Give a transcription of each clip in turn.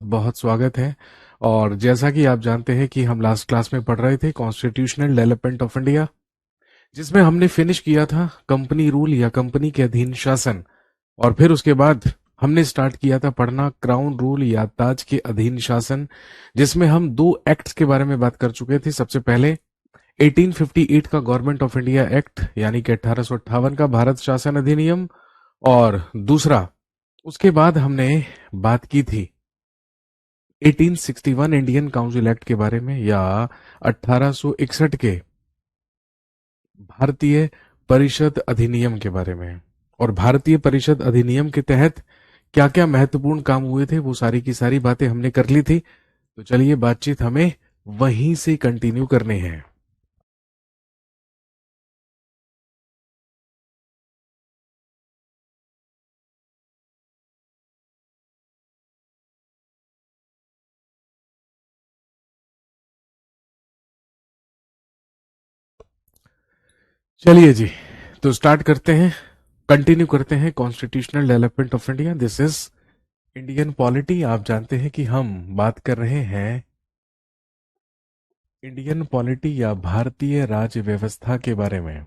बहुत स्वागत है। और जैसा कि आप जानते हैं कि हम लास्ट क्लास में पढ़ रहे थे कॉन्स्टिट्यूशनल डेवलपमेंट ऑफ इंडिया, जिसमें हमने फिनिश किया था कंपनी रूल या कंपनी के अधीन शासन। और फिर उसके बाद हमने स्टार्ट किया था पढ़ना क्राउन रूल या ताज के अधीन शासन, जिसमें हम दो एक्ट्स के बारे में बात कर चुके थे। सबसे पहले 1858 का गवर्नमेंट ऑफ इंडिया एक्ट यानी कि 1858 का भारत शासन अधिनियम, और दूसरा उसके बाद हमने बात की थी 1861 इंडियन काउंसिल एक्ट के बारे में या 1861 के भारतीय परिषद अधिनियम के बारे में। और भारतीय परिषद अधिनियम के तहत क्या क्या महत्वपूर्ण काम हुए थे वो सारी की सारी बातें हमने कर ली थी। तो चलिए बातचीत हमें वहीं से कंटिन्यू करनी है। चलिए जी, तो स्टार्ट करते हैं, कंटिन्यू करते हैं constitutional development of India. This is Indian polity. आप जानते हैं कि हम बात कर रहे हैं इंडियन पॉलिटी या भारतीय राज्य व्यवस्था के बारे में।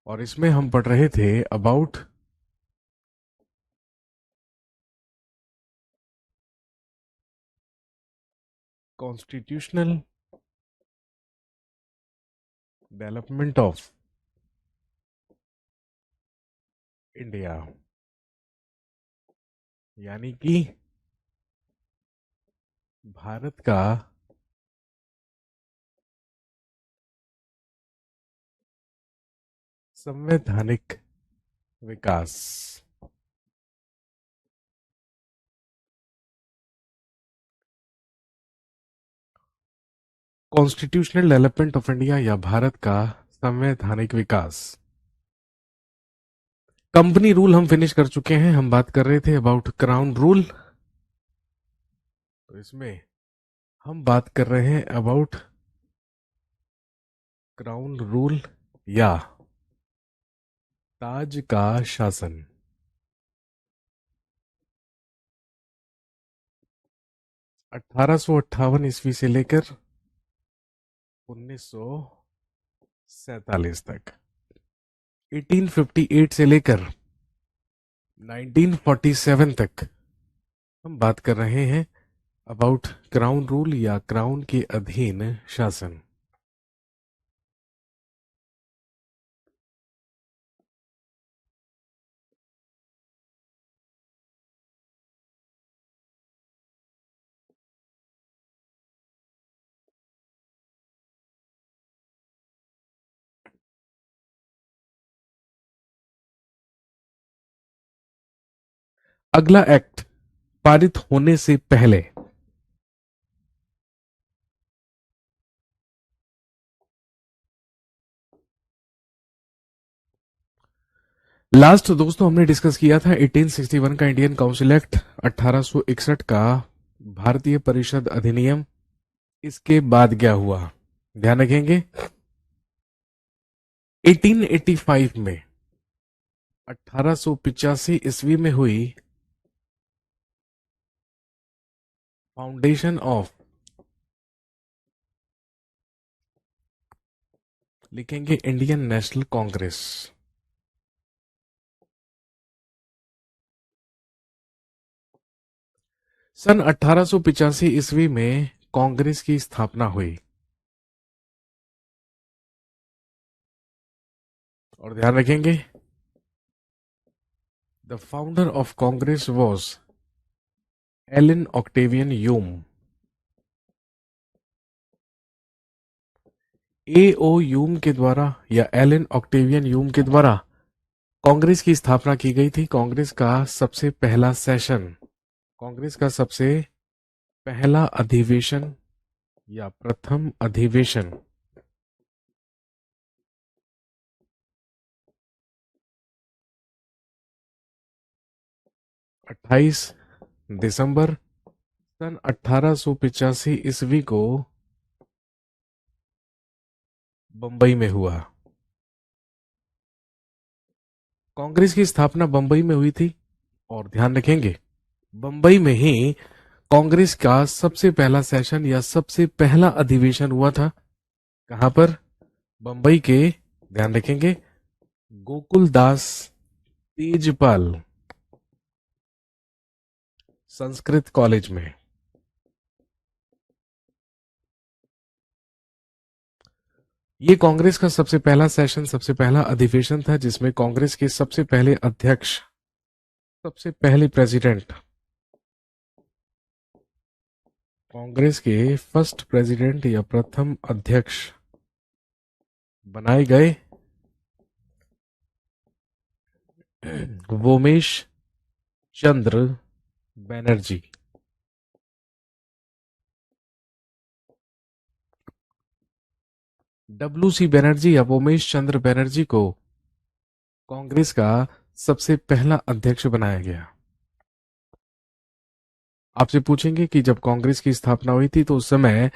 और इसमें हम पढ़ रहे थे about constitutional development of India, यानी कि भारत का संवैधानिक विकास। कॉन्स्टिट्यूशनल डेवलपमेंट ऑफ इंडिया या भारत का संवैधानिक विकास। कंपनी रूल हम फिनिश कर चुके हैं। हम बात कर रहे थे अबाउट क्राउन रूल, तो इसमें हम बात कर रहे हैं अबाउट क्राउन रूल या ताज का शासन। 1858 ईस्वी से लेकर 1947 तक, 1858 से लेकर 1947 तक हम बात कर रहे हैं अबाउट क्राउन रूल या क्राउन के अधीन शासन। अगला एक्ट पारित होने से पहले लास्ट दोस्तों हमने डिस्कस किया था 1861 का इंडियन काउंसिल एक्ट, 1861 का भारतीय परिषद अधिनियम। इसके बाद क्या हुआ ध्यान रखेंगे। 1885 में 1885 ईस्वी में हुई फाउंडेशन ऑफ, लिखेंगे इंडियन नेशनल कांग्रेस। सन 1885 ईस्वी में कांग्रेस की स्थापना हुई। और ध्यान रखेंगे the founder of Congress was Allan Octavian Hume. AO Hume के द्वारा या एलन ऑक्टेवियन यूम के द्वारा कांग्रेस की स्थापना की गई थी। कांग्रेस का सबसे पहला सेशन, कांग्रेस का सबसे पहला अधिवेशन या प्रथम अधिवेशन 28 दिसंबर सन 1885 ईस्वी को बंबई में हुआ। कांग्रेस की स्थापना बंबई में हुई थी। और ध्यान रखेंगे, बंबई में ही कांग्रेस का सबसे पहला सेशन या सबसे पहला अधिवेशन हुआ था। कहां पर? बंबई के, ध्यान रखेंगे, गोकुल दास तेजपाल संस्कृत कॉलेज में। ये कांग्रेस का सबसे पहला सेशन, सबसे पहला अधिवेशन था जिसमें कांग्रेस के सबसे पहले अध्यक्ष, सबसे पहले प्रेसिडेंट, कांग्रेस के फर्स्ट प्रेसिडेंट या प्रथम अध्यक्ष बनाए गए वोमेश चंद्र बनर्जी। डब्ल्यू.सी. बनर्जी या वोमेश चंद्र बनर्जी को कांग्रेस का सबसे पहला अध्यक्ष बनाया गया। आपसे पूछेंगे कि जब कांग्रेस की स्थापना हुई थी तो उस समय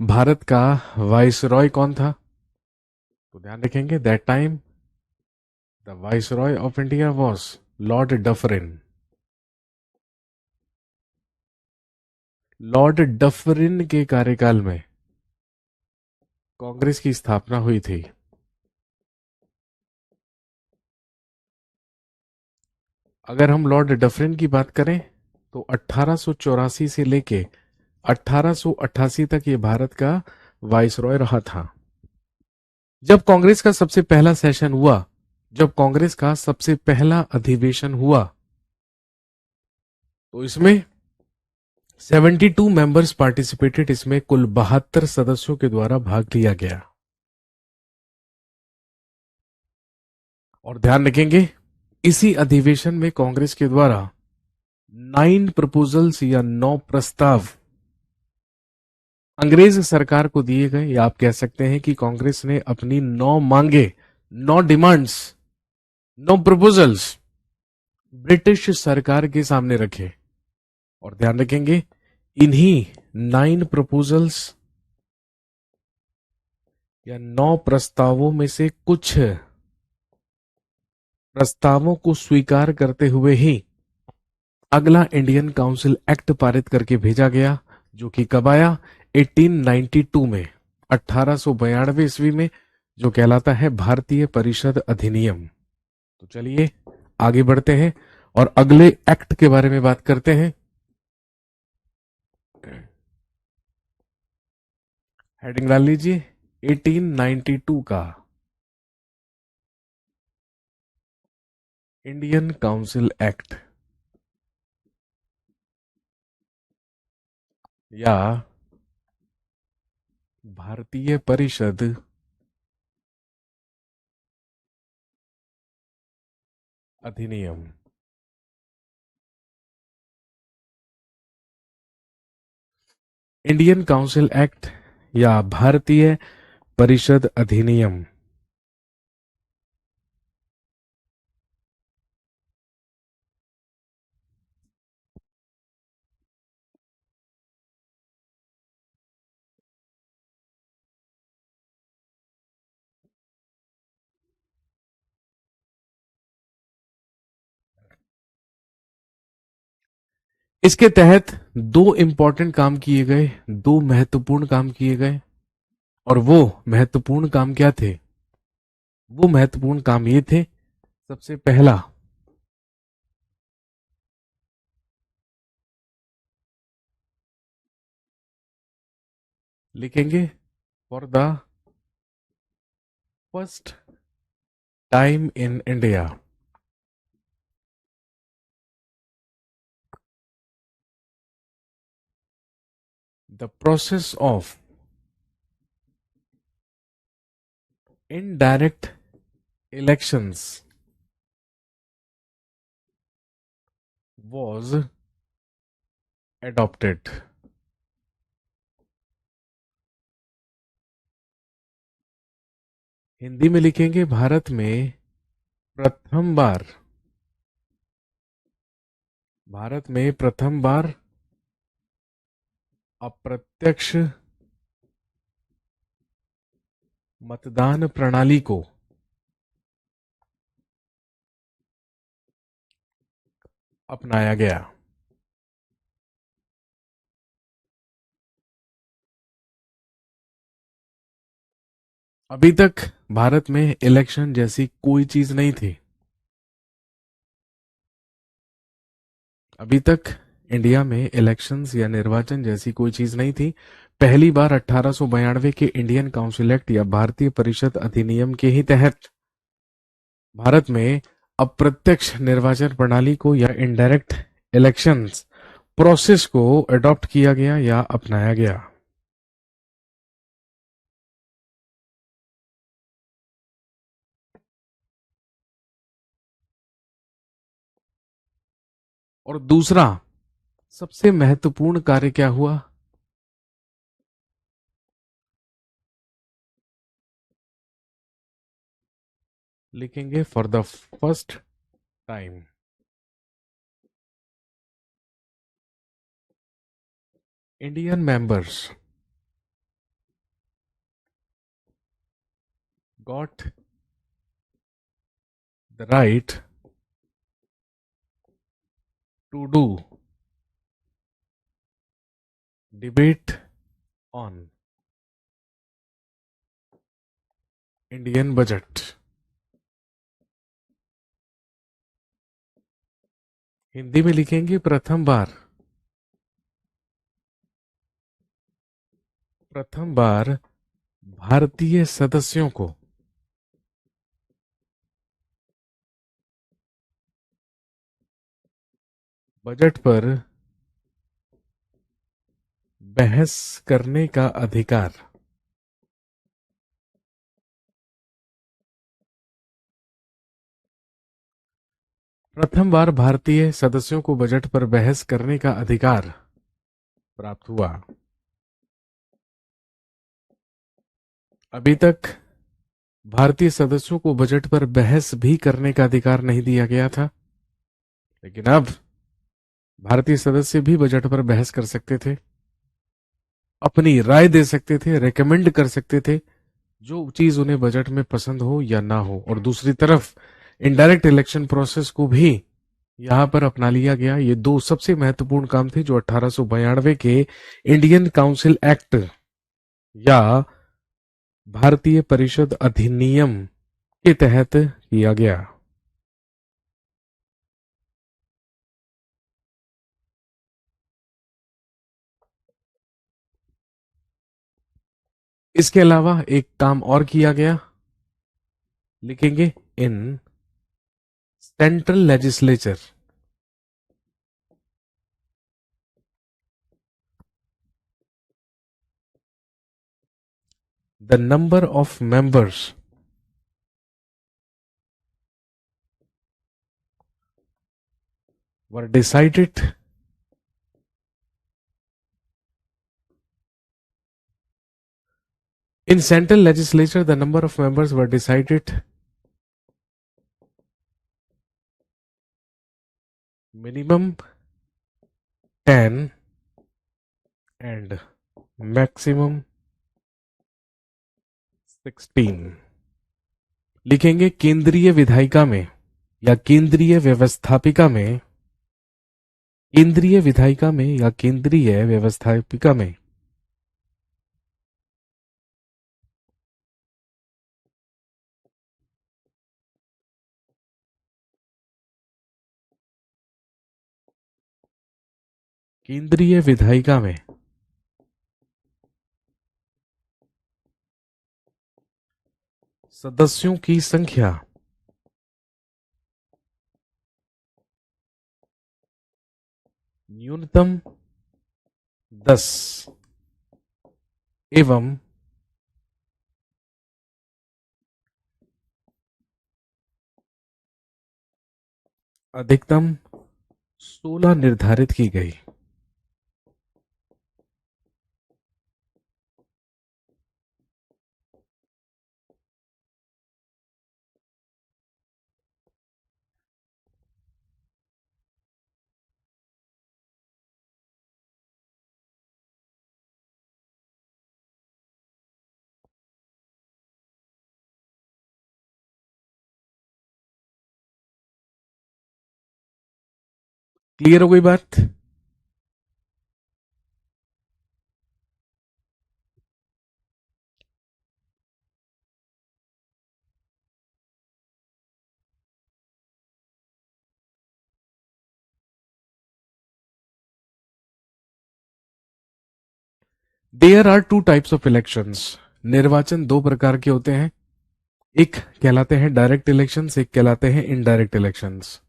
भारत का वाइसरॉय कौन था? तो ध्यान रखेंगे, that time the viceroy of India was Lord Dufferin. Lord Dufferin के कार्यकाल में कांग्रेस की स्थापना हुई थी। अगर हम लॉर्ड डफरिन की बात करें तो 1884 से लेके 1888 तक ये भारत का वाइसरॉय रहा था। जब कांग्रेस का सबसे पहला सेशन हुआ, जब कांग्रेस का सबसे पहला अधिवेशन हुआ, तो इसमें 72 मेंबर्स पार्टिसिपेटेड। इसमें कुल 72 सदस्यों के द्वारा भाग लिया गया। और ध्यान रखेंगे, इसी अधिवेशन में कांग्रेस के द्वारा 9 प्रपोजल्स या 9 प्रस्ताव अंग्रेज सरकार को दिए गए, या आप कह सकते हैं कि कांग्रेस ने अपनी 9 मांगे, 9 डिमांड्स, 9 प्रपोजल्स ब्रिटिश सरकार के सामने रखे। और ध्यान रखेंगे, इन्हीं 9 प्रपोजल्स या 9 प्रस्तावों में से कुछ प्रस्तावों को स्वीकार करते हुए ही अगला इंडियन काउंसिल एक्ट पारित करके भेजा गया, जो कि कब आया? 1892 में, 1892 ईस्वी में, जो कहलाता है भारतीय परिषद अधिनियम। तो चलिए आगे बढ़ते हैं और अगले एक्ट के बारे में बात करते हैं। हेडिंग डाल लीजिए, 1892 का इंडियन काउंसिल एक्ट या भारतीय परिषद अधिनियम। इंडियन काउंसिल एक्ट या भारतीय परिषद अधिनियम इसके तहत दो इंपॉर्टेंट काम किए गए, दो महत्वपूर्ण काम किए गए। और वो महत्वपूर्ण काम क्या थे? वो महत्वपूर्ण काम ये थे, सबसे पहला, लिखेंगे, for the first time in India the process of indirect elections was adopted। Hindi में लिखेंगे, प्रथम बार भारत में प्रथम बार अप्रत्यक्ष मतदान प्रणाली को अपनाया गया। अभी तक भारत में इलेक्शन जैसी कोई चीज नहीं थी। अभी तक इंडिया में इलेक्शंस या निर्वाचन जैसी कोई चीज नहीं थी। पहली बार 1892 के इंडियन काउंसिल एक्ट या भारतीय परिषद अधिनियम के ही तहत भारत में अप्रत्यक्ष निर्वाचन प्रणाली को या इनडायरेक्ट इलेक्शंस प्रोसेस को अडॉप्ट किया गया या अपनाया गया। और दूसरा सबसे महत्वपूर्ण कार्य क्या हुआ? लिखेंगे for the first time Indian members got the right to do debate on Indian budget. Hindi में लिखेंगे प्रथम बार भारतीय सदस्यों को बजट पर बहस करने का अधिकार। प्रथम बार भारतीय सदस्यों को बजट पर बहस करने का अधिकार प्राप्त हुआ। अभी तक भारतीय सदस्यों को बजट पर बहस भी करने का अधिकार नहीं दिया गया था, लेकिन अब भारतीय सदस्य भी बजट पर बहस कर सकते थे, अपनी राय दे सकते थे, रेकमेंड कर सकते थे जो चीज उन्हें बजट में पसंद हो या ना हो। और दूसरी तरफ इनडायरेक्ट इलेक्शन प्रोसेस को भी यहां पर अपना लिया गया। ये दो सबसे महत्वपूर्ण काम थे जो 1892 के इंडियन काउंसिल एक्ट या भारतीय परिषद अधिनियम के तहत किया गया। इसके अलावा एक काम और किया गया, लिखेंगे in central legislature the number of members were decided in central legislature the number of members were decided minimum 10 and maximum 16। लिखेंगे केंद्रीय विधायिका में या केंद्रीय व्यवस्थापिका में, केंद्रीय विधायिका में या केंद्रीय व्यवस्थापिका में केंद्रीय विधायिका में सदस्यों की संख्या न्यूनतम 10 एवं अधिकतम 16 निर्धारित की गई। क्लियर हो गई बात? There are two types of elections. निर्वाचन दो प्रकार के होते हैं, एक कहलाते हैं डायरेक्ट इलेक्शंस, एक कहलाते हैं इनडायरेक्ट इलेक्शंस।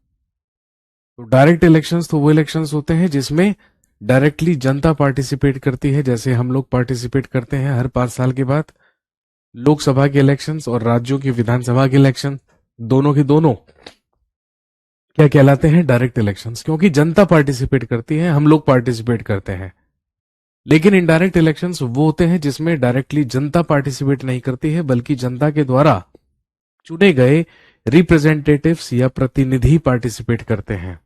तो डायरेक्ट इलेक्शंस तो वो इलेक्शंस होते हैं जिसमें डायरेक्टली जनता पार्टिसिपेट करती है, जैसे हम लोग पार्टिसिपेट करते हैं हर 5 साल के बाद। लोकसभा के इलेक्शंस और राज्यों की विधानसभा के इलेक्शन, दोनों के दोनों क्या कहलाते हैं? डायरेक्ट इलेक्शंस, क्योंकि जनता पार्टिसिपेट करती है, हम लोग पार्टिसिपेट करते हैं। लेकिन इनडायरेक्ट इलेक्शंस वो होते हैं जिसमें डायरेक्टली जनता पार्टिसिपेट नहीं करती है, बल्कि जनता के द्वारा चुने गए रिप्रेजेंटेटिव्स या प्रतिनिधि पार्टिसिपेट करते हैं।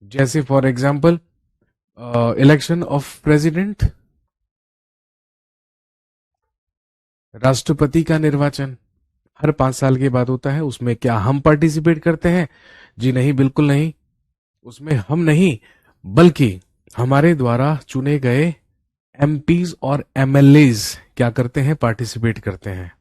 जैसे for example election of president, राष्ट्रपति का निर्वाचन हर 5 साल के बाद होता है। उसमें क्या हम पार्टिसिपेट करते हैं? जी नहीं, बिल्कुल नहीं। उसमें हम नहीं, बल्कि हमारे द्वारा चुने गए एमपीज और एमएलएज क्या करते हैं? पार्टिसिपेट करते हैं।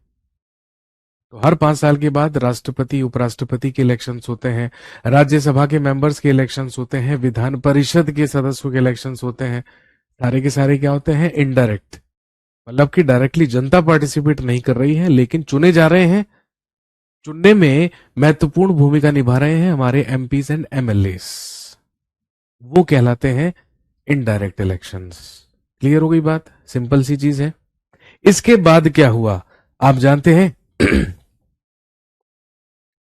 तो हर 5 साल के बाद राष्ट्रपति उपराष्ट्रपति के इलेक्शंस होते हैं, राज्यसभा के मेंबर्स के इलेक्शंस होते हैं, विधान परिषद के सदस्यों के इलेक्शंस होते हैं। सारे के सारे क्या होते हैं? इनडायरेक्ट, मतलब कि डायरेक्टली जनता पार्टिसिपेट नहीं कर रही है, लेकिन चुने जा रहे हैं। चुनने में महत्वपूर्ण भूमिका निभा रहे हैं हमारे एमपीज एंड एमएलएस, वो कहलाते हैं इनडायरेक्ट इलेक्शंस। क्लियर हो गई बात? सिंपल सी चीज है। इसके बाद क्या हुआ आप जानते हैं?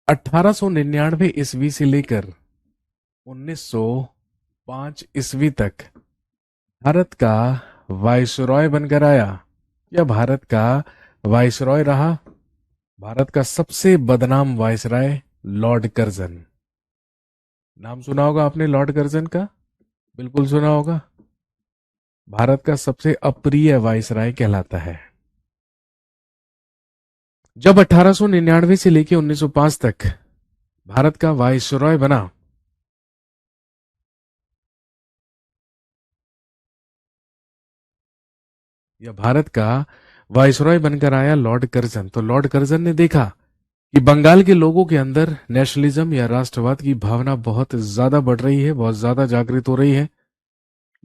1899 ईस्वी से लेकर 1905 ईस्वी तक भारत का वायसरॉय बनकर आया, या भारत का वायसरॉय रहा भारत का सबसे बदनाम वायसराय लॉर्ड कर्जन। नाम सुना होगा आपने लॉर्ड कर्जन का? बिल्कुल सुना होगा। भारत का सबसे अप्रिय वायसराय कहलाता है। जब 1899 से लेकर 1905 तक भारत का वायसरॉय बना, या भारत का वायसरॉय बनकर आया लॉर्ड कर्जन, तो लॉर्ड कर्जन ने देखा कि बंगाल के लोगों के अंदर नेशनलिज्म या राष्ट्रवाद की भावना बहुत ज्यादा बढ़ रही है, बहुत ज्यादा जागृत हो रही है।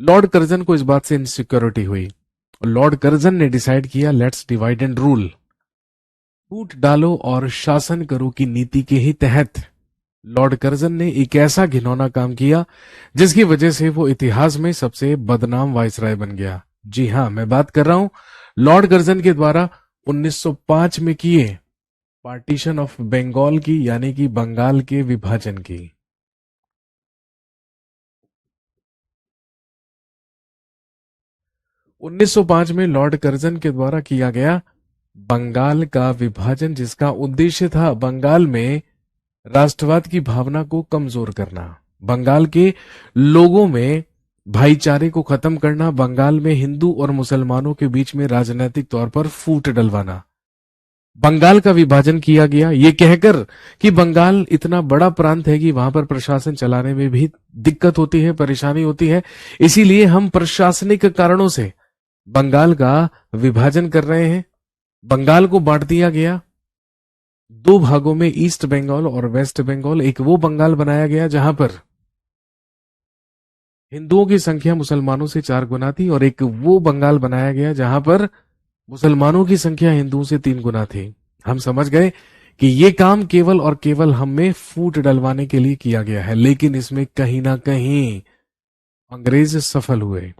लॉर्ड कर्जन को इस बात से इनसिक्योरिटी हुई, और लॉर्ड कर्जन ने डिसाइड किया, लेट्स डिवाइड एंड रूल, फूट डालो और शासन करो की नीति के ही तहत लॉर्ड कर्जन ने एक ऐसा घिनौना काम किया जिसकी वजह से वो इतिहास में सबसे बदनाम वायसराय बन गया। जी हां, मैं बात कर रहा हूं लॉर्ड कर्जन के द्वारा 1905 में किए पार्टीशन ऑफ बंगाल की, यानी कि बंगाल के विभाजन की। 1905 में लॉर्ड कर्जन के द्वारा किया गया बंगाल का विभाजन, जिसका उद्देश्य था बंगाल में राष्ट्रवाद की भावना को कमजोर करना, बंगाल के लोगों में भाईचारे को खत्म करना, बंगाल में हिंदू और मुसलमानों के बीच में राजनीतिक तौर पर फूट डलवाना। बंगाल का विभाजन किया गया ये कहकर कि बंगाल इतना बड़ा प्रांत है कि वहां पर प्रशासन चलाने में भी दिक्कत होती है, परेशानी होती है, इसीलिए हम प्रशासनिक कारणों से बंगाल का विभाजन कर रहे हैं। बंगाल को बांट दिया गया दो भागों में, ईस्ट बंगाल और वेस्ट बंगाल। एक वो बंगाल बनाया गया जहां पर हिंदुओं की संख्या मुसलमानों से 4 गुना थी, और एक वो बंगाल बनाया गया जहां पर मुसलमानों की संख्या हिंदुओं से 3 गुना थी। हम समझ गए कि ये काम केवल और केवल हम में फूट डलवाने के लिए किया गया है, लेकिन इसमें कहीं ना कहीं अंग्रेज सफल हुए।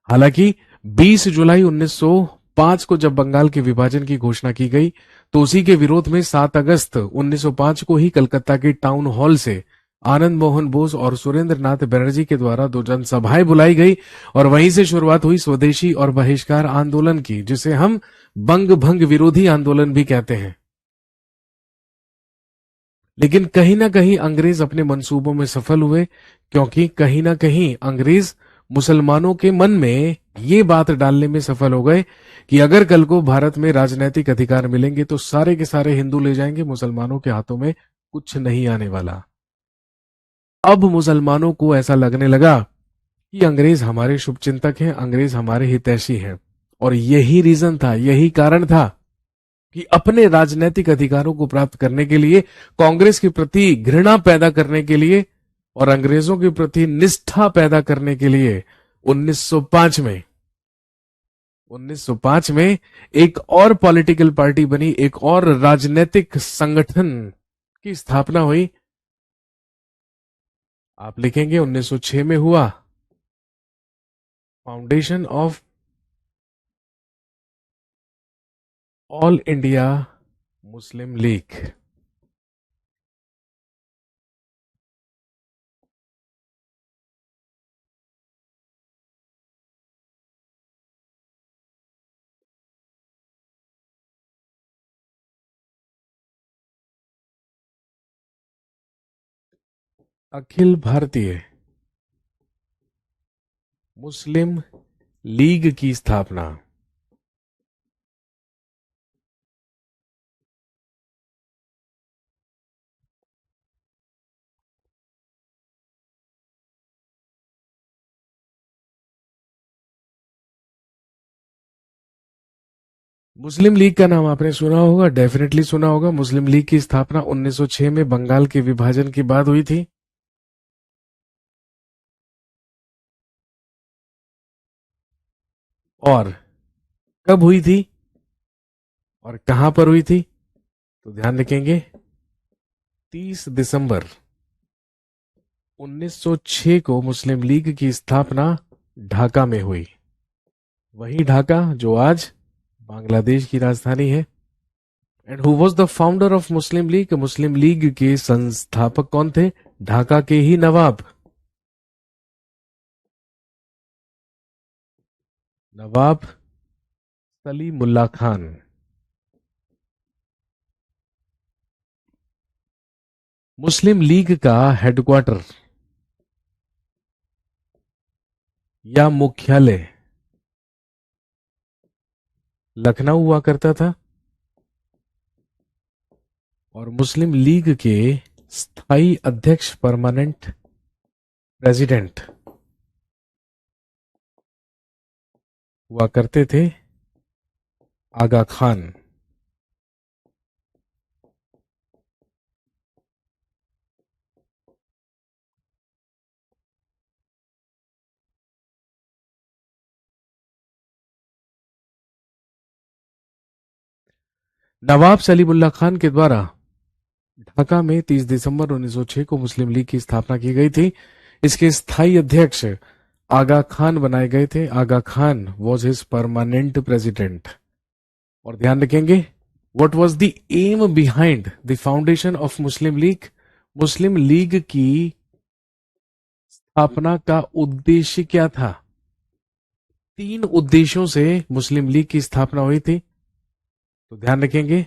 हालांकि 20 जुलाई 1905 को जब बंगाल के विभाजन की घोषणा की गई, तो उसी के विरोध में 7 अगस्त 1905 को ही कलकत्ता के टाउन हॉल से आनंद मोहन बोस और सुरेंद्र नाथ बनर्जी के द्वारा 2 जनसभाएं बुलाई गई, और वहीं से शुरुआत हुई स्वदेशी और बहिष्कार आंदोलन की, जिसे हम बंग भंग विरोधी आंदोलन भी कहते हैं। लेकिन कहीं ना कहीं अंग्रेज अपने मंसूबों में सफल हुए, क्योंकि कहीं ना कहीं अंग्रेज मुसलमानों के मन में ये बात डालने में सफल हो गए कि अगर कल को भारत में राजनीतिक अधिकार मिलेंगे तो सारे के सारे हिंदू ले जाएंगे, मुसलमानों के हाथों में कुछ नहीं आने वाला। अब मुसलमानों को ऐसा लगने लगा कि अंग्रेज हमारे शुभचिंतक हैं, अंग्रेज हमारे हितैषी हैं। और यही रीजन था, यही कारण था कि अपने राजनीतिक अधिकारों को प्राप्त करने के लिए, कांग्रेस के प्रति घृणा पैदा करने के लिए और अंग्रेजों के प्रति निष्ठा पैदा करने के लिए 1905 में 1905 में एक और पॉलिटिकल पार्टी बनी, एक और राजनीतिक संगठन की स्थापना हुई। आप लिखेंगे 1906 में हुआ foundation of All India Muslim League. अखिल भारतीय मुस्लिम लीग की स्थापना। मुस्लिम लीग का नाम आपने सुना होगा, डेफिनेटली सुना होगा। मुस्लिम लीग की स्थापना 1906 में बंगाल के विभाजन के बाद हुई थी। और कब हुई थी और कहां पर हुई थी, तो ध्यान रखेंगे 30 दिसंबर 1906 को मुस्लिम लीग की स्थापना ढाका में हुई। वही ढाका जो आज बांग्लादेश की राजधानी है। And who was the founder of Muslim League? Muslim league के संस्थापक कौन थे? ढाका के ही नवाब, नवाब सलीमुल्लाह खान। मुस्लिम लीग का हेडक्वार्टर या मुख्यालय लखनऊ हुआ करता था। और मुस्लिम लीग के स्थायी अध्यक्ष, परमानेंट प्रेसिडेंट हुआ करते थे आगा खान। नवाब सलीमुल्लाह खान के द्वारा ढाका में 30 दिसंबर 1906 को मुस्लिम लीग की स्थापना की गई थी। इसके स्थायी अध्यक्ष आगा खान बनाए गए थे। Aga Khan was his permanent president. और ध्यान रखेंगे, what was the aim behind the foundation of Muslim League? Muslim League की स्थापना का उद्देश्य क्या था? 3 उद्देश्यों से मुस्लिम लीग की स्थापना हुई थी, तो ध्यान रखेंगे।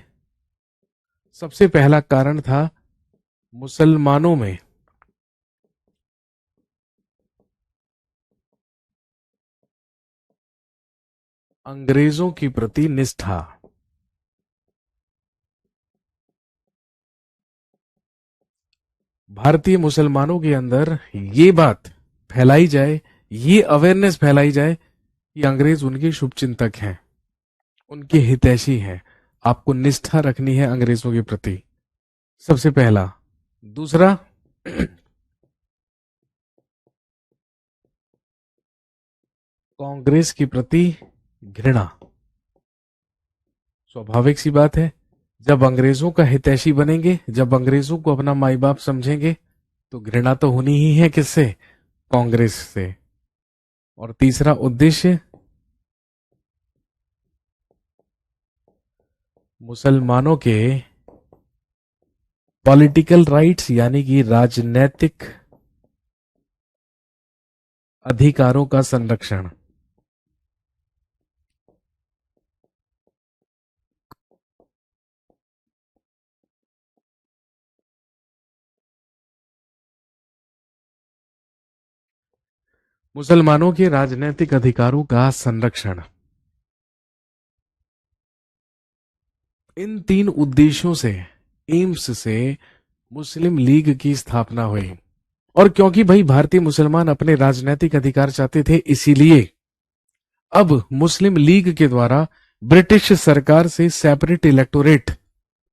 सबसे पहला कारण था मुसलमानों में अंग्रेजों के प्रति निष्ठा। भारतीय मुसलमानों के अंदर ये बात फैलाई जाए, ये अवेयरनेस फैलाई जाए कि अंग्रेज उनके शुभचिंतक हैं, उनके हितैषी हैं। आपको निष्ठा रखनी है अंग्रेजों के प्रति, सबसे पहला। दूसरा, कांग्रेस के प्रति घृणा। स्वाभाविक सी बात है, जब अंग्रेजों का हितैषी बनेंगे, जब अंग्रेजों को अपना माई बाप समझेंगे, तो घृणा तो होनी ही है। किससे? कांग्रेस से। और तीसरा उद्देश्य, मुसलमानों के पॉलिटिकल राइट्स यानी कि राजनैतिक अधिकारों का संरक्षण। मुसलमानों के राजनीतिक अधिकारों का संरक्षण। इन 3 उद्देश्यों से, एम्स से मुस्लिम लीग की स्थापना हुई। और क्योंकि भाई भारतीय मुसलमान अपने राजनीतिक अधिकार चाहते थे, इसीलिए अब मुस्लिम लीग के द्वारा ब्रिटिश सरकार से सेपरेट इलेक्टोरेट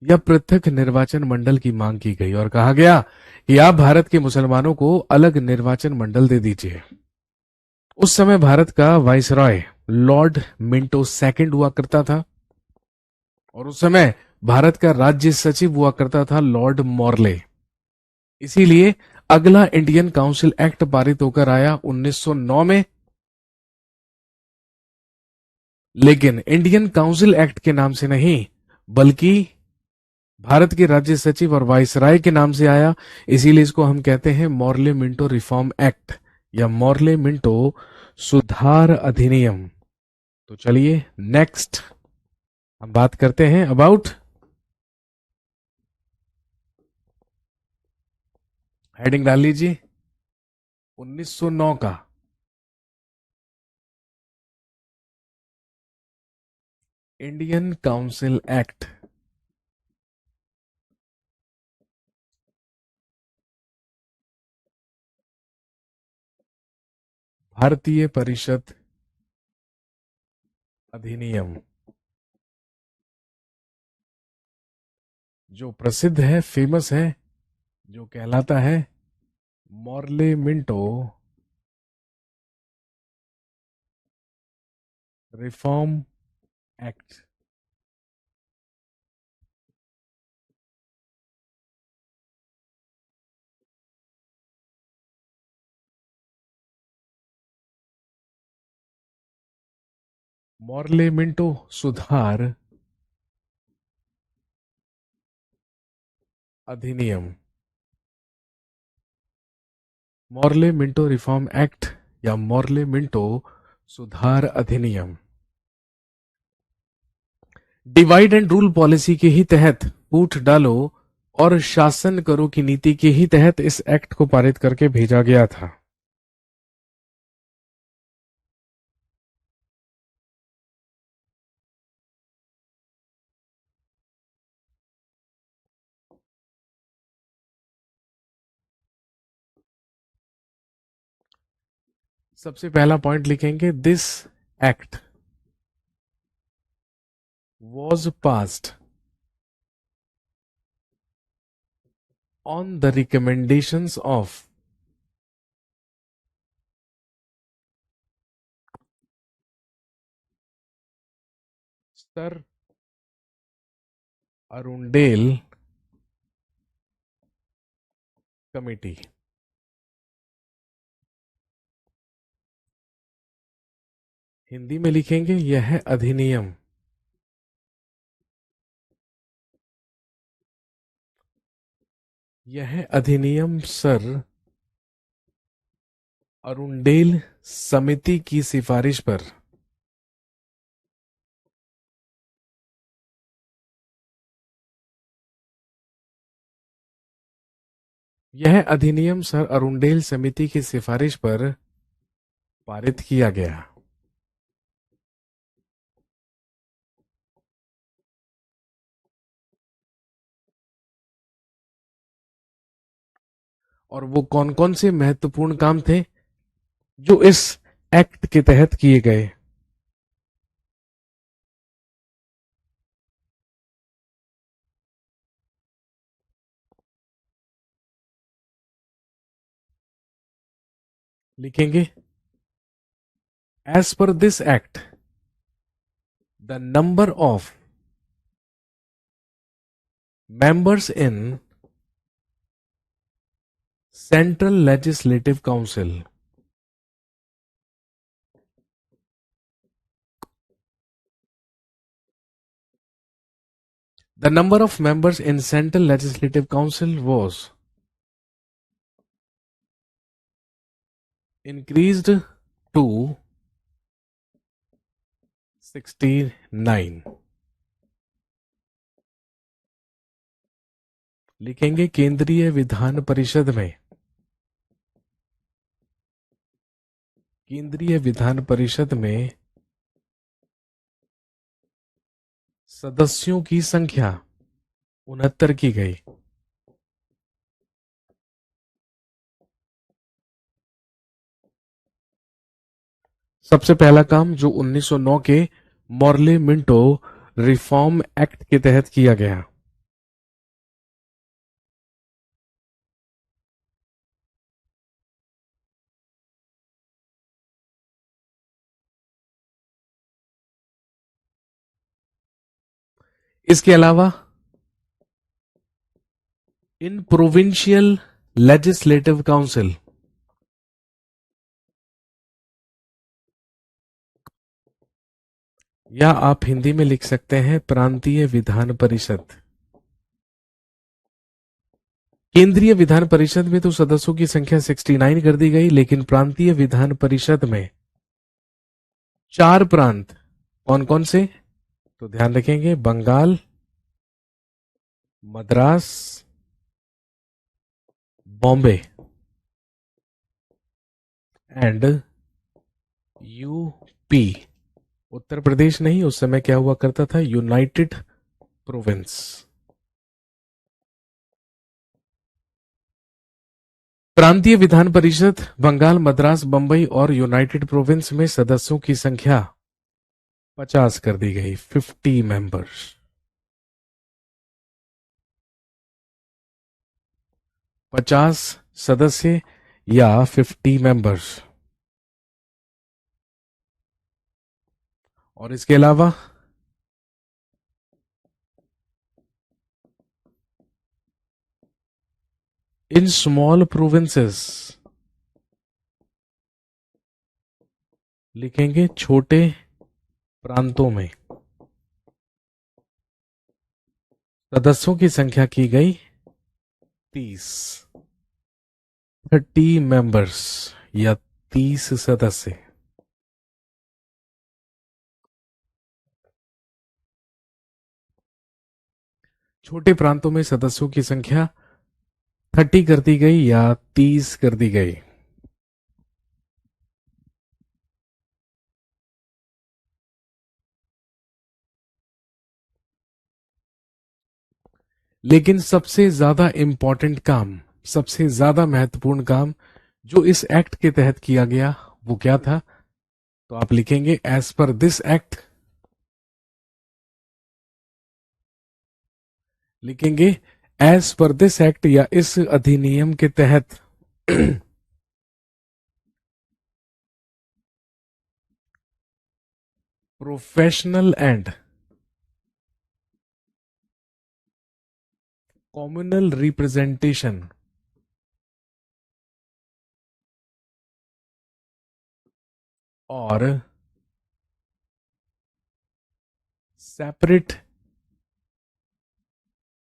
या पृथक निर्वाचन मंडल की मांग की गई और कहा गया कि आप भारत के मुसलमानों को अलग निर्वाचन मंडल दे दीजिए। उस समय भारत का वाइसरॉय लॉर्ड मिंटो सेकंड हुआ करता था और उस समय भारत का राज्य सचिव हुआ करता था लॉर्ड मॉर्ले। इसीलिए अगला इंडियन काउंसिल एक्ट पारित होकर आया 1909 में, लेकिन इंडियन काउंसिल एक्ट के नाम से नहीं, बल्कि भारत के राज्य सचिव और वाइसराय के नाम से आया। इसीलिए इसको हम कहते हैं मॉर्ले मिंटो रिफॉर्म एक्ट या मॉर्ले मिंटो सुधार अधिनियम। तो चलिए नेक्स्ट हम बात करते हैं अबाउट, हेडिंग डाल लीजिए 1909 का इंडियन काउंसिल एक्ट। भारतीय परिषद अधिनियम, जो प्रसिद्ध है, फेमस है, जो कहलाता है Morley Minto reform act. Morley Minto सुधार अधिनियम, मॉर्ले मिंटो रिफॉर्म एक्ट या मॉर्ले मिंटो सुधार अधिनियम डिवाइड एंड रूल पॉलिसी के ही तहत, फूट डालो और शासन करो की नीति के ही तहत इस एक्ट को पारित करके भेजा गया था। सबसे पहला पॉइंट लिखेंगे, this act was passed on the recommendations of Sir Arundale Committee। Hindi में लिखेंगे, यह अधिनियम सर अरुणडेल समिति की सिफारिश पर यह अधिनियम सर अरुणडेल समिति की सिफारिश पर पारित किया गया। और वो कौन कौन से महत्वपूर्ण काम थे जो इस एक्ट के तहत किए गए? लिखेंगे, as per this act the number of members in Central Legislative Council the number of members in Central Legislative Council was increased to 69। लिखेंगे, केंद्रीय विधान परिषद में सदस्यों की संख्या 69 की गई। सबसे पहला काम जो 1909 के मॉर्ले मिंटो रिफॉर्म एक्ट के तहत किया गया। इसके अलावा इन प्रोविंशियल लेजिस्लेटिव काउंसिल, या आप हिंदी में लिख सकते हैं प्रांतीय विधान परिषद। केंद्रीय विधान परिषद में तो सदस्यों की संख्या 69 कर दी गई, लेकिन प्रांतीय विधान परिषद में 4 प्रांत कौन कौन से, तो ध्यान रखेंगे बंगाल, मद्रास, बॉम्बे एंड यूपी। उत्तर प्रदेश नहीं, उस समय क्या हुआ करता था, यूनाइटेड प्रोविंस। प्रांतीय विधान परिषद बंगाल, मद्रास, बंबई और यूनाइटेड प्रोविंस में सदस्यों की संख्या 50 कर दी गई, 50 मेंबर्स। 50 सदस्य या 50 मेंबर्स। और इसके अलावा इन स्मॉल प्रोविंसेस, लिखेंगे छोटे प्रांतों में सदस्यों की संख्या की गई 30, 30 मेंबर्स या 30 सदस्य। छोटे प्रांतों में सदस्यों की संख्या 30 कर दी गई या 30 कर दी गई। लेकिन सबसे ज्यादा इंपॉर्टेंट काम, सबसे ज्यादा महत्वपूर्ण काम जो इस एक्ट के तहत किया गया वो क्या था, तो आप लिखेंगे एज पर दिस एक्ट, लिखेंगे एज पर दिस एक्ट या इस अधिनियम के तहत प्रोफेशनल एंड कम्युनल रिप्रेजेंटेशन और separate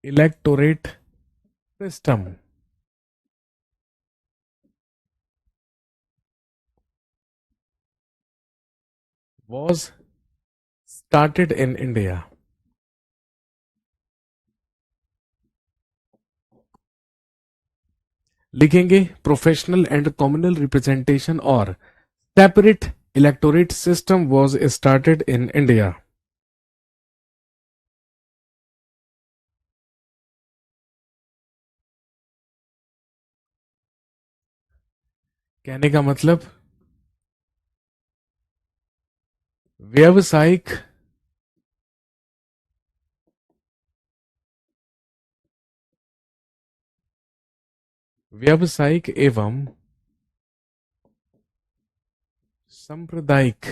electorate system was started in India। लिखेंगे प्रोफेशनल एंड कम्युनल रिप्रेजेंटेशन और separate electorate system was started in India. कहने का मतलब व्यावसायिक व्यावसायिक एवं सांप्रदायिक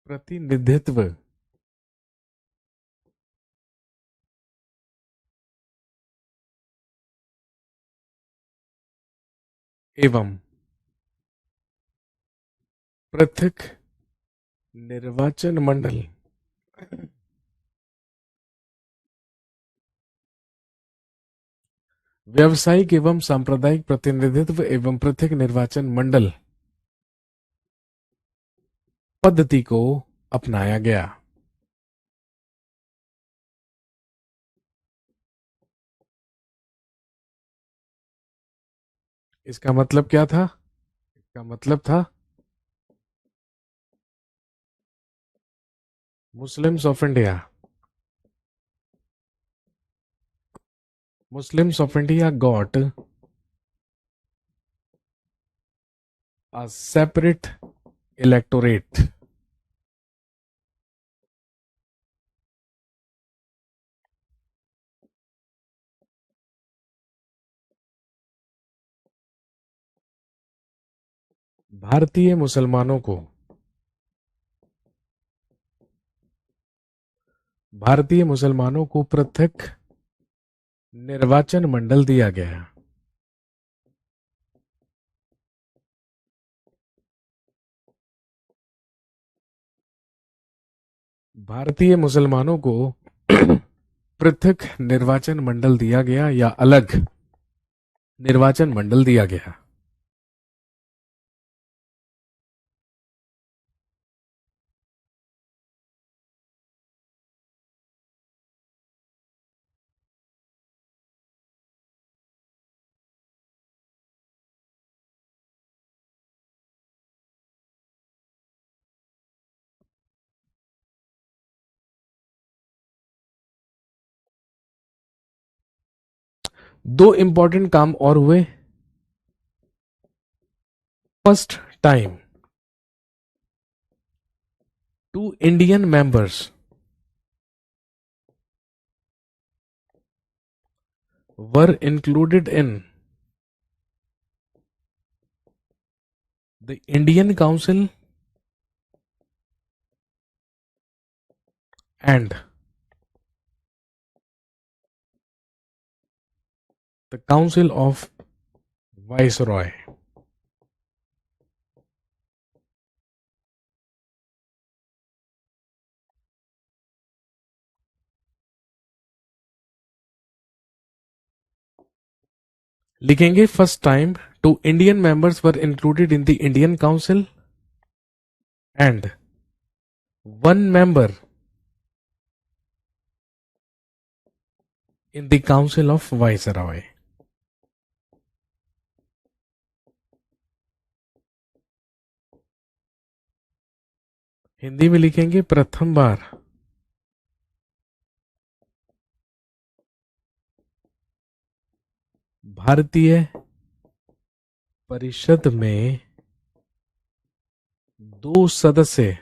प्रतिनिधित्व एवं पृथक निर्वाचन मंडल व्यावसायिक एवं सांप्रदायिक प्रतिनिधित्व एवं पृथक निर्वाचन मंडल पद्धति को अपनाया गया। इसका मतलब क्या था, इसका मतलब था Muslims of India, Muslims of India got a separate electorate. भारतीय मुसलमानों को पृथक निर्वाचन मंडल दिया गया। भारतीय मुसलमानों को पृथक निर्वाचन मंडल दिया गया या अलग निर्वाचन मंडल दिया गया। दो इंपॉर्टेंट काम और हुए। First time two Indian members were included in the Indian Council and the Council of Viceroy. लिखेंगे first time two Indian members were included in the Indian council and one member in the council of viceroy. Hindi में लिखेंगे प्रथम बार भारतीय परिषद में दो सदस्य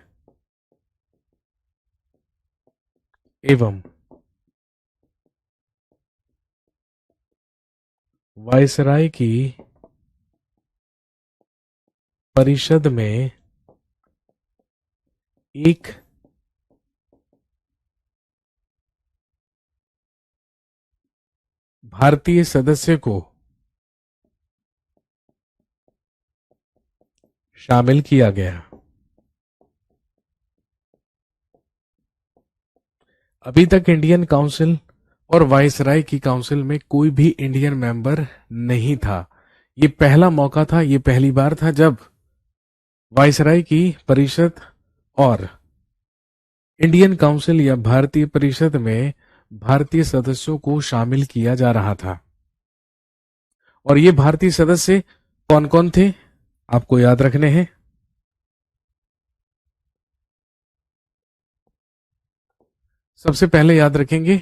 एवं वायसराय की परिषद में एक भारतीय सदस्य को शामिल किया गया। अभी तक इंडियन काउंसिल और वाइसराय की काउंसिल में कोई भी इंडियन मेंबर नहीं था। ये पहला मौका था, ये पहली बार था जब वाइसराय की परिषद और इंडियन काउंसिल या भारतीय परिषद में भारतीय सदस्यों को शामिल किया जा रहा था। और ये भारतीय सदस्य कौन कौन थे आपको याद रखने हैं। सबसे पहले याद रखेंगे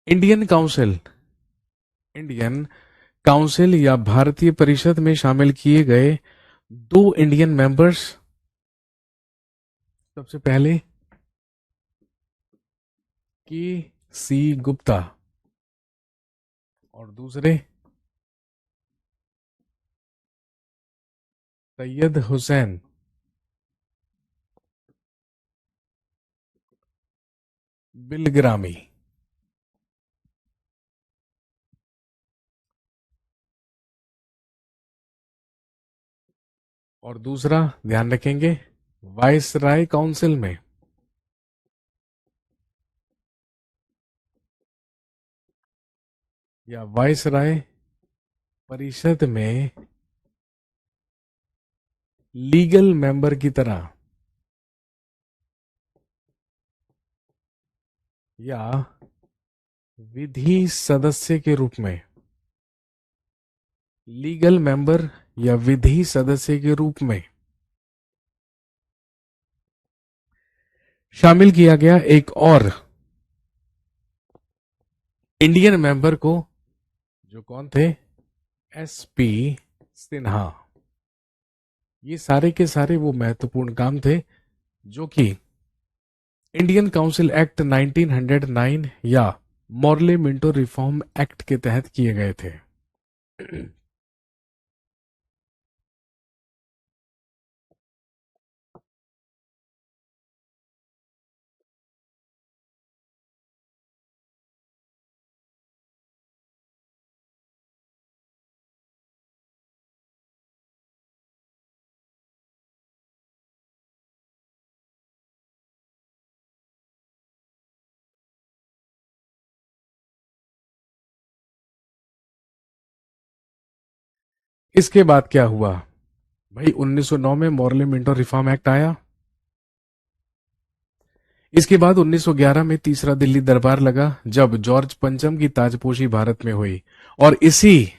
इंडियन काउंसिल या भारतीय परिषद में शामिल किए गए दो इंडियन मेंबर्स। सबसे पहले के सी गुप्ता और दूसरे सैयद हुसैन बिलग्रामी। और दूसरा ध्यान रखेंगे वाइसराय काउंसिल में या वाइसराय परिषद में लीगल मेंबर की तरह या विधि सदस्य के रूप में लीगल मेंबर या विधि सदस्य के रूप में शामिल किया गया एक और इंडियन मेंबर को, जो कौन थे? एसपी सिन्हा। ये सारे के सारे वो महत्वपूर्ण काम थे जो कि इंडियन काउंसिल एक्ट 1909 या मॉर्ले मिंटो रिफॉर्म एक्ट के तहत किए गए थे। इसके बाद क्या हुआ भाई? 1909 में मॉर्ले मिंटो रिफॉर्म एक्ट आया। इसके बाद 1911 में तीसरा दिल्ली दरबार लगा, जब जॉर्ज पंचम की ताजपोशी भारत में हुई। और इसी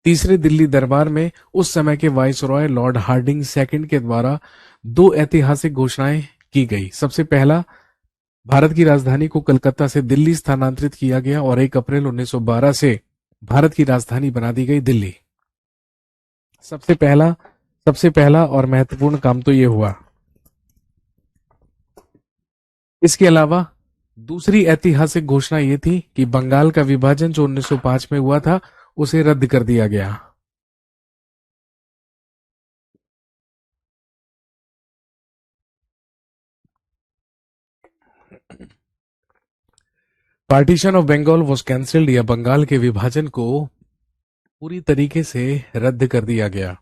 तीसरे दिल्ली दरबार में उस समय के वाइसरॉय लॉर्ड हार्डिंग सेकंड के द्वारा दो ऐतिहासिक घोषणाएं की गई। सबसे पहला, भारत की राजधानी को कलकत्ता से दिल्ली स्थानांतरित किया गया और 1 अप्रैल 1912 से भारत की राजधानी बना दी गई दिल्ली। सबसे पहला और महत्वपूर्ण काम तो ये हुआ। इसके अलावा दूसरी ऐतिहासिक घोषणा ये थी कि बंगाल का विभाजन जो 1905 में हुआ था उसे रद्द कर दिया गया। Partition of Bengal was cancelled, या बंगाल के विभाजन को पूरी तरीके से रद्द कर दिया गया।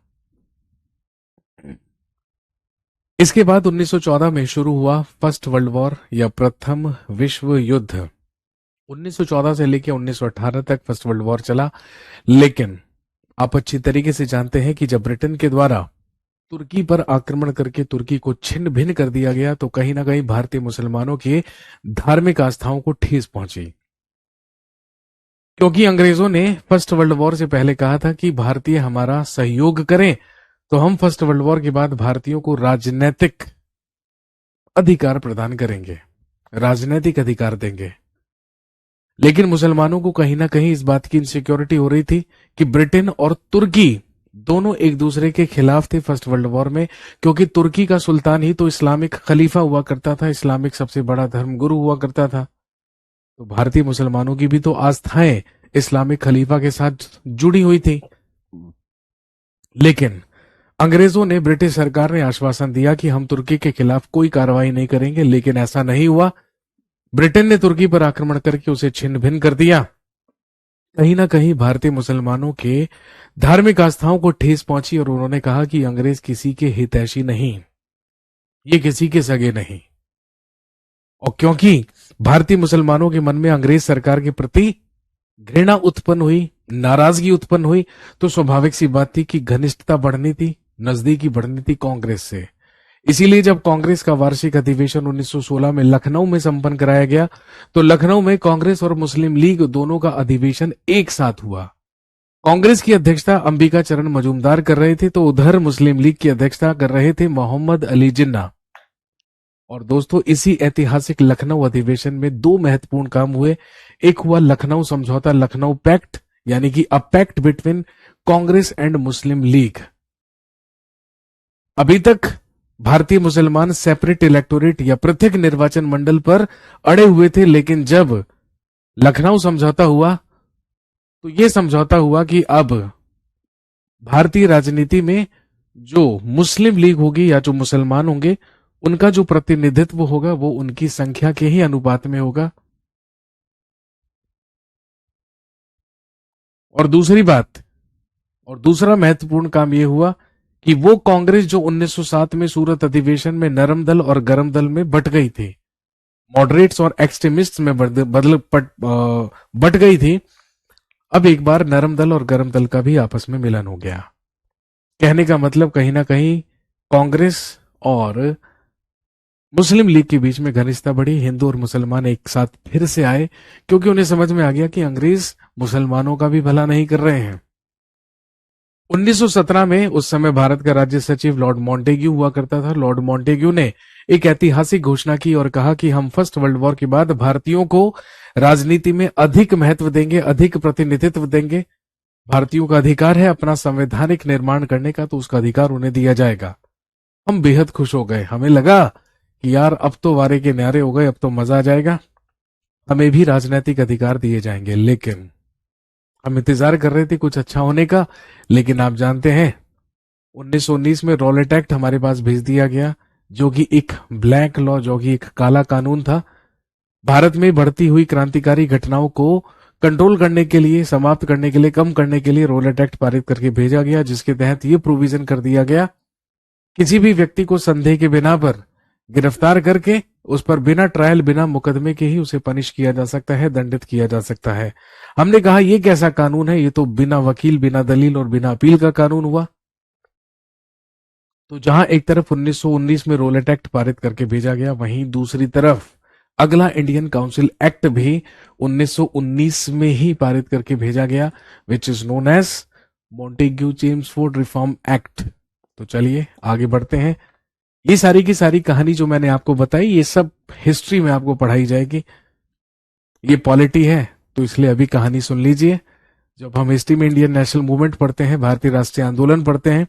इसके बाद 1914 में शुरू हुआ फर्स्ट वर्ल्ड वॉर या प्रथम विश्व युद्ध। 1914 से लेकर 1918 तक फर्स्ट वर्ल्ड वॉर चला। लेकिन आप अच्छी तरीके से जानते हैं कि जब ब्रिटेन के द्वारा तुर्की पर आक्रमण करके तुर्की को छिन्न भिन्न कर दिया गया तो कहीं ना कहीं भारतीय मुसलमानों की धार्मिक आस्थाओं को ठेस पहुंची। क्योंकि अंग्रेजों ने फर्स्ट वर्ल्ड वॉर से पहले कहा था कि भारतीय हमारा सहयोग करें तो हम फर्स्ट वर्ल्ड वॉर के बाद भारतीयों को राजनीतिक अधिकार प्रदान करेंगे, राजनीतिक अधिकार देंगे। लेकिन मुसलमानों को कहीं ना कहीं इस बात की इनसिक्योरिटी हो रही थी कि ब्रिटेन और तुर्की दोनों एक दूसरे के खिलाफ थे फर्स्ट वर्ल्ड वॉर में, क्योंकि तुर्की का सुल्तान ही तो इस्लामिक खलीफा हुआ करता था, इस्लामिक सबसे बड़ा धर्मगुरु हुआ करता था। तो भारतीय मुसलमानों की भी तो आस्थाएं इस्लामिक खलीफा के साथ जुड़ी हुई थी। लेकिन अंग्रेजों ने, ब्रिटिश सरकार ने आश्वासन दिया कि हम तुर्की के खिलाफ कोई कार्रवाई नहीं करेंगे, लेकिन ऐसा नहीं हुआ। ब्रिटेन ने तुर्की पर आक्रमण करके उसे छिन्न भिन्न कर दिया। कहीं ना कहीं भारतीय मुसलमानों के धार्मिक आस्थाओं को ठेस पहुंची और उन्होंने कहा कि अंग्रेज किसी के हितैषी नहीं, ये किसी के सगे नहीं। और क्योंकि भारतीय मुसलमानों के मन में अंग्रेज सरकार के प्रति घृणा उत्पन्न हुई, नाराजगी उत्पन्न हुई, तो स्वाभाविक सी बात थी कि घनिष्ठता बढ़नी थी, नजदीकी बढ़नी थी कांग्रेस से। इसीलिए जब कांग्रेस का वार्षिक अधिवेशन 1916 में लखनऊ में संपन्न कराया गया तो लखनऊ में कांग्रेस और मुस्लिम लीग दोनों का अधिवेशन एक साथ हुआ। कांग्रेस की अध्यक्षता अंबिका चरण मजूमदार कर रहे थे, तो उधर मुस्लिम लीग की अध्यक्षता कर रहे थे मोहम्मद अली जिन्ना। और दोस्तों, इसी ऐतिहासिक लखनऊ अधिवेशन में दो महत्वपूर्ण काम हुए। एक हुआ लखनऊ समझौता, लखनऊ पैक्ट, यानी कि a pact between Congress and Muslim League. अभी तक भारतीय मुसलमान सेपरेट इलेक्टोरेट या पृथक निर्वाचन मंडल पर अड़े हुए थे, लेकिन जब लखनऊ समझौता हुआ तो यह समझौता हुआ कि अब भारतीय राजनीति में जो मुस्लिम लीग होगी या जो मुसलमान होंगे उनका जो प्रतिनिधित्व होगा वो उनकी संख्या के ही अनुपात में होगा। और दूसरी बात, और दूसरा महत्वपूर्ण काम यह हुआ कि वो कांग्रेस जो 1907 में सूरत अधिवेशन में नरम दल और गरम दल में बट गई थी, मॉडरेट्स और एक्सट्रीमिस्ट्स में बट गई थी, अब एक बार नरम दल और गरम दल का भी आपस में मिलन हो गया। कहने का मतलब कहीं ना कहीं कांग्रेस और मुस्लिम लीग के बीच में घनिष्ठता बढ़ी, हिंदू और मुसलमान एक साथ फिर से आए, क्योंकि उन्हें समझ में आ गया कि अंग्रेज मुसलमानों का भी भला नहीं कर रहे हैं। 1917 में उस समय भारत का राज्य सचिव लॉर्ड मॉन्टेग्यू हुआ करता था। लॉर्ड मॉन्टेग्यू ने एक ऐतिहासिक घोषणा की और कहा कि हम फर्स्ट वर्ल्ड वॉर के बाद भारतीयों को राजनीति में अधिक महत्व देंगे, अधिक प्रतिनिधित्व देंगे। भारतीयों का अधिकार है अपना संवैधानिक निर्माण करने का, तो उसका अधिकार उन्हें दिया जाएगा। हम बेहद खुश हो गए। हमें लगा कि यार अब तो वारे के न्यारे हो गए, अब तो मजा आ जाएगा, हमें भी राजनीतिक अधिकार दिए जाएंगे। लेकिन हम इंतजार कर रहे थे कुछ अच्छा होने का, लेकिन आप जानते हैं 1919 में रॉलेट एक्ट हमारे पास भेज दिया गया, जो कि एक ब्लैक लॉ, जो कि एक काला कानून था। भारत में बढ़ती हुई क्रांतिकारी घटनाओं को कंट्रोल करने के लिए, समाप्त करने के लिए, कम करने के लिए रॉलेट एक्ट पारित करके भेजा गया, जिसके तहत यह प्रोविजन कर दिया गया किसी भी व्यक्ति को संदेह के बिना पर गिरफ्तार करके उस पर बिना ट्रायल, बिना मुकदमे के ही उसे पनिश किया जा सकता है, दंडित किया जा सकता है। हमने कहा यह कैसा कानून है, ये तो बिना वकील, बिना दलील और बिना अपील का कानून हुआ। तो जहां एक तरफ 1919 में रोलेट एक्ट पारित करके भेजा गया, वहीं दूसरी तरफ अगला इंडियन काउंसिल एक्ट भी 1919 में ही पारित करके भेजा गया, which is known as Montagu Chelmsford reform act. तो चलिए आगे बढ़ते हैं। ये सारी की सारी कहानी जो मैंने आपको बताई, ये सब हिस्ट्री में आपको पढ़ाई जाएगी। ये पॉलिटी है, तो इसलिए अभी कहानी सुन लीजिए। जब हम हिस्ट्री में इंडियन नेशनल मूवमेंट पढ़ते हैं, भारतीय राष्ट्रीय आंदोलन पढ़ते हैं,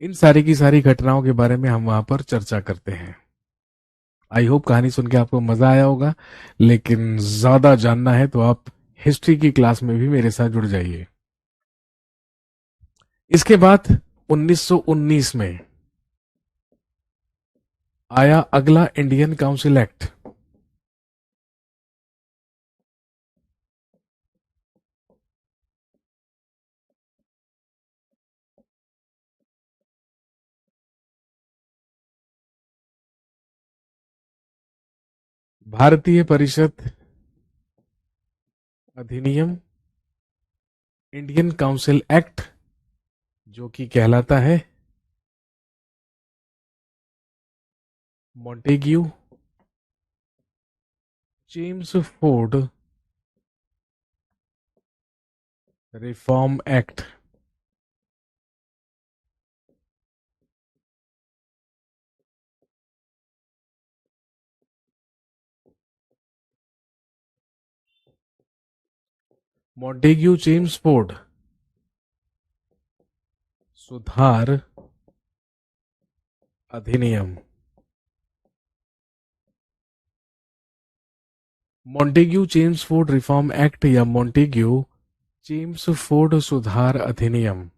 इन सारी की सारी घटनाओं के बारे में हम वहां पर चर्चा करते हैं। आई होप कहानी सुन के आपको मजा आया होगा, लेकिन ज्यादा जानना है तो आप हिस्ट्री की क्लास में भी मेरे साथ जुड़ जाइए। इसके बाद 1919 में आया अगला इंडियन काउंसिल एक्ट। भारतीय परिषद अधिनियम, इंडियन काउंसिल एक्ट, जो कि कहलाता है Montagu Chelmsford reform act. Montagu Chelmsford सुधार अधिनियम। मॉन्टेग्यू चेम्सफोर्ड रिफॉर्म एक्ट या मॉन्टेग्यू चेम्सफोर्ड सुधार अधिनियम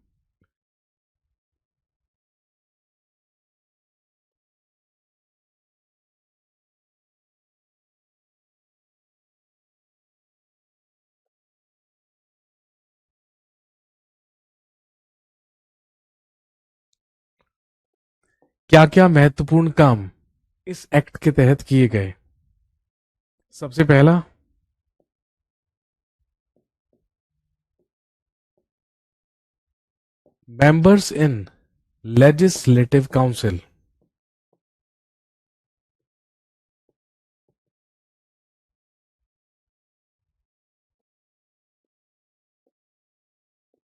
क्या क्या महत्वपूर्ण काम इस एक्ट के तहत किए गए? सबसे पहला, मेंबर्स इन लेजिस्लेटिव काउंसिल।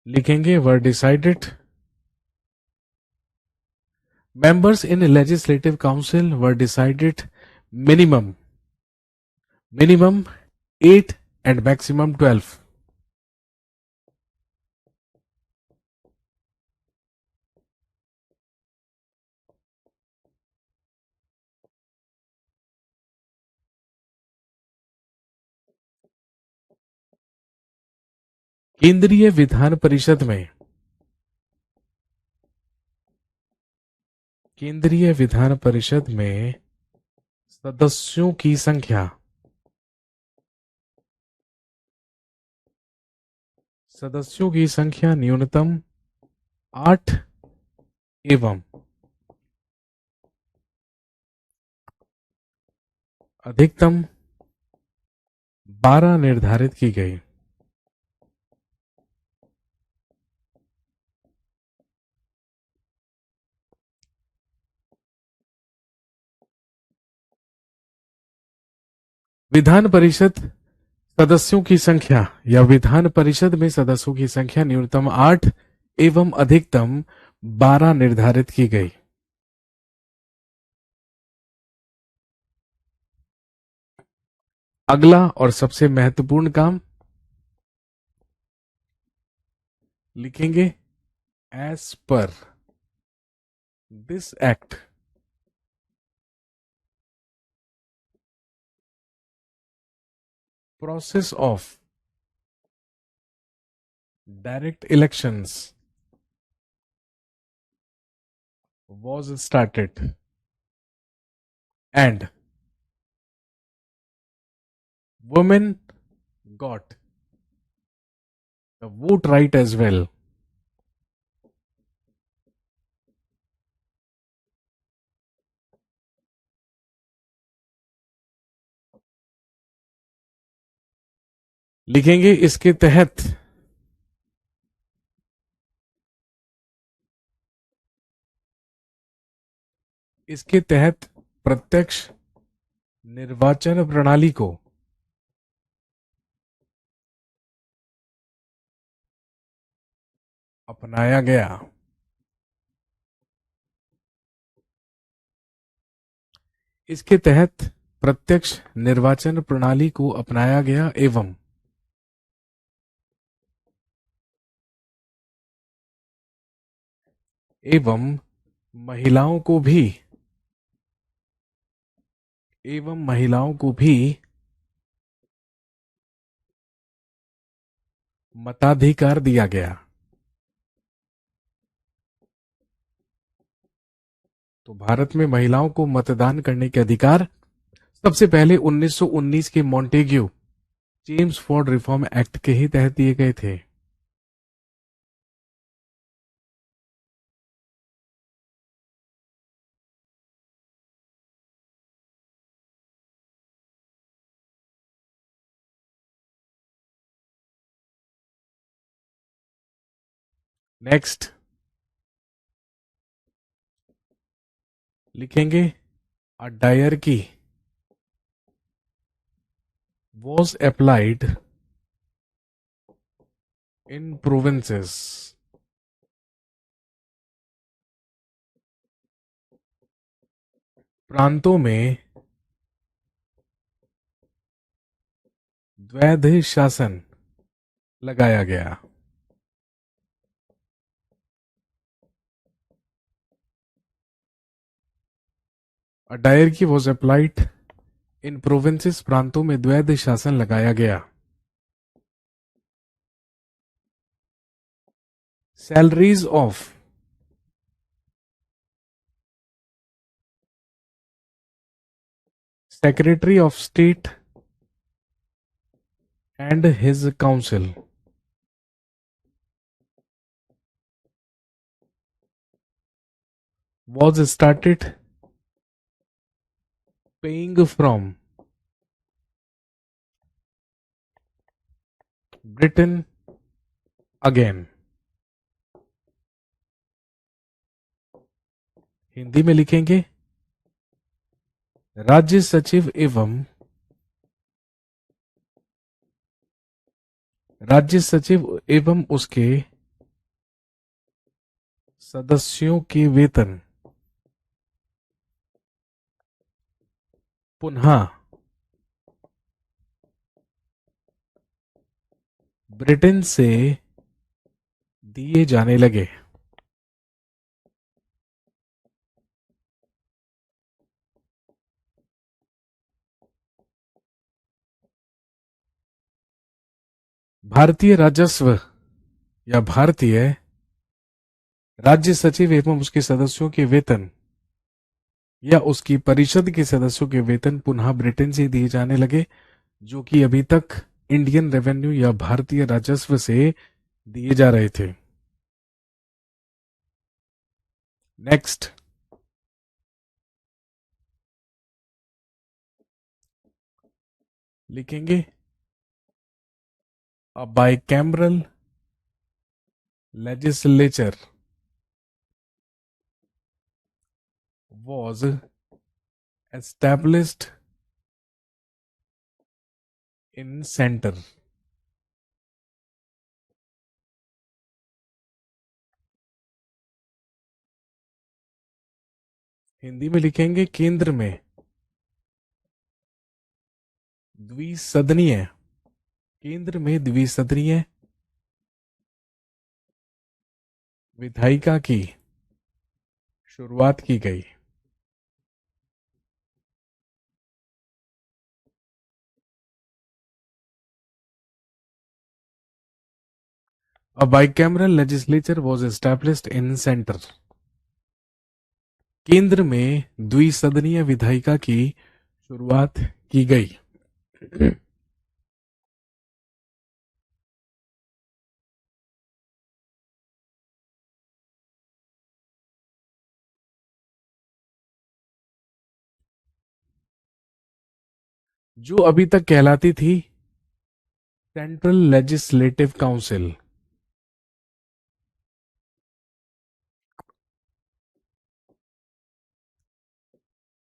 लिखेंगे वर decided, members in a legislative council were decided minimum 8 and maximum 12। केंद्रीय विधान परिषद में, केंद्रीय विधान परिषद में सदस्यों की संख्या, सदस्यों की संख्या न्यूनतम 8 एवं अधिकतम 12 निर्धारित की गई। विधान परिषद सदस्यों की संख्या या विधान परिषद में सदस्यों की संख्या न्यूनतम 8 एवं अधिकतम 12 निर्धारित की गई। अगला और सबसे महत्वपूर्ण काम लिखेंगे, as per this act process of direct elections was started and women got the vote right as well. लिखेंगे इसके तहत प्रत्यक्ष निर्वाचन प्रणाली को अपनाया गया। इसके तहत प्रत्यक्ष निर्वाचन प्रणाली को अपनाया गया एवं महिलाओं को भी मताधिकार दिया गया। तो भारत में महिलाओं को मतदान करने के अधिकार सबसे पहले 1919 के मॉन्टेग्यू चेम्सफोर्ड रिफॉर्म एक्ट के ही तहत दिए गए थे। नेक्स्ट लिखेंगे, अ diarchy was applied in provinces प्रांतों में द्वैध शासन लगाया गया। A diarchy was applied in provinces प्रांतों में द्वैध शासन लगाया गया। Salaries of secretary of state and his council was started paying from Britain again। Hindi में लिखेंगे, राज्य सचिव एवं उसके सदस्यों के वेतन पुनः ब्रिटेन से दिए जाने लगे। भारतीय राजस्व या भारतीय राज्य सचिव एवं उसके सदस्यों के वेतन या उसकी परिषद के सदस्यों के वेतन पुनः ब्रिटेन से दिए जाने लगे, जो कि अभी तक इंडियन रेवेन्यू या भारतीय राजस्व से दिए जा रहे थे। नेक्स्ट लिखेंगे, a bicameral legislature was established in center। Hindi में लिखेंगे केंद्र में द्विसदनीय, केंद्र में द्विसदनीय विधायिका की शुरुआत की गई। A bicameral legislature was established in center. केंद्र में द्विसदनीय विधायिका की शुरुआत की गई। जो अभी तक कहलाती थी सेंट्रल लेजिस्लेटिव काउंसिल,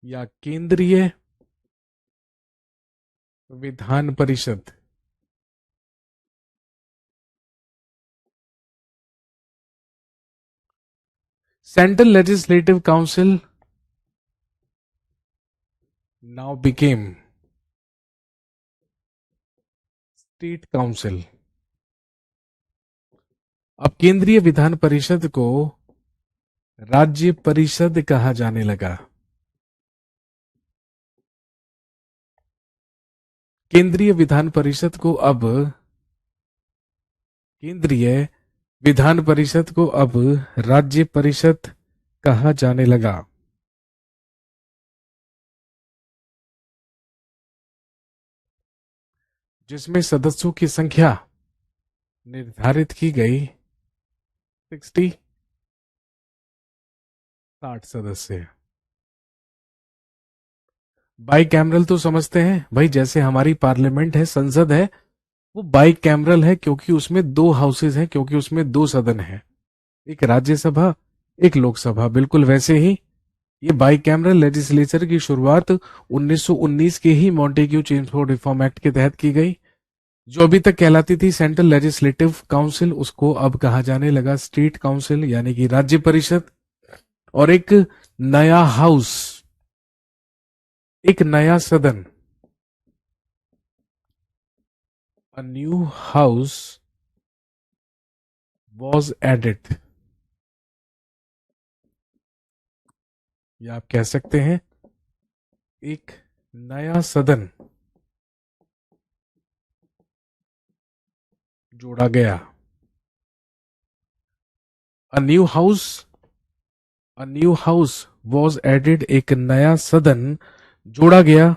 या केंद्रीय Vidhan Parishad, central legislative council now became state council. अब केंद्रीय विधान परिषद को राज्य परिषद कहा जाने लगा। केंद्रीय विधान परिषद को अब केंद्रीय विधान परिषद को अब राज्य परिषद कहा जाने लगा। जिसमें सदस्यों की संख्या निर्धारित की गई 60 सदस्य। बाई कैमरल तो समझते हैं भाई, जैसे हमारी पार्लियामेंट है, संसद है, वो बाई कैमरल है क्योंकि उसमें दो हाउसेज हैं, क्योंकि उसमें दो सदन है, एक राज्यसभा एक लोकसभा। बिल्कुल वैसे ही ये बाई कैमरल लेजिस्लेचर की शुरुआत 1919 के ही मॉन्टेग्यू चेम्सफोर्ड रिफॉर्म एक्ट के तहत की गई। जो अभी तक कहलाती थी सेंट्रल लेजिस्लेटिव काउंसिल, उसको अब कहा जाने लगा स्टेट काउंसिल यानी कि राज्य परिषद। और एक नया हाउस, एक नया सदन, a new house was added, या आप कह सकते हैं एक नया सदन जोड़ा गया। A new house was added, एक नया सदन जोड़ा गया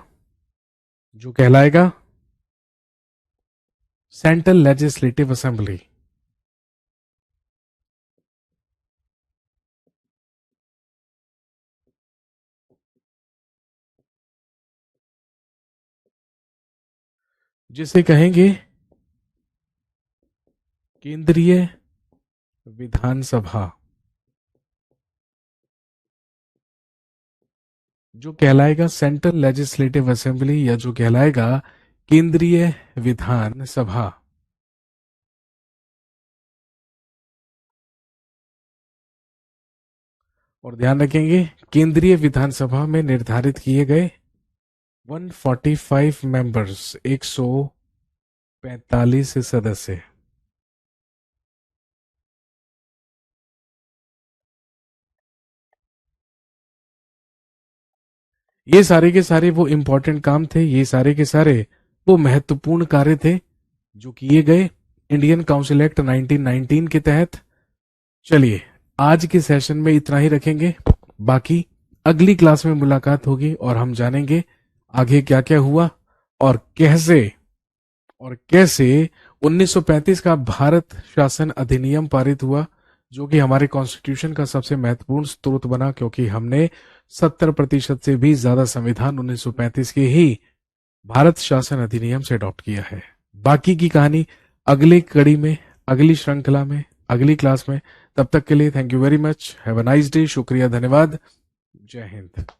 जो कहलाएगा सेंट्रल लेजिस्लेटिव असेंबली। जिसे कहेंगे केंद्रीय विधानसभा, जो कहलाएगा सेंट्रल लेजिस्लेटिव असेंबली, या जो कहलाएगा केंद्रीय विधानसभा। और ध्यान रखेंगे केंद्रीय विधानसभा में निर्धारित किए गए 145 मेंबर्स, 145 सदस्य। ये सारे के सारे वो इंपॉर्टेंट काम थे, ये सारे के सारे वो महत्वपूर्ण कार्य थे जो किए गए इंडियन काउंसिल एक्ट 1919 के तहत। चलिए आज के सेशन में इतना ही रखेंगे, बाकी अगली क्लास में मुलाकात होगी और हम जानेंगे आगे क्या क्या हुआ और कैसे 1935 का भारत शासन अधिनियम पारित हुआ, जो कि हमारे कॉन्स्टिट्यूशन का सबसे महत्वपूर्ण स्रोत बना, क्योंकि हमने 70% से भी ज्यादा संविधान 1935 के ही भारत शासन अधिनियम से अडॉप्ट किया है। बाकी की कहानी अगली कड़ी में, अगली श्रृंखला में, अगली क्लास में। तब तक के लिए thank you very much, have a nice day, शुक्रिया, धन्यवाद, जय हिंद।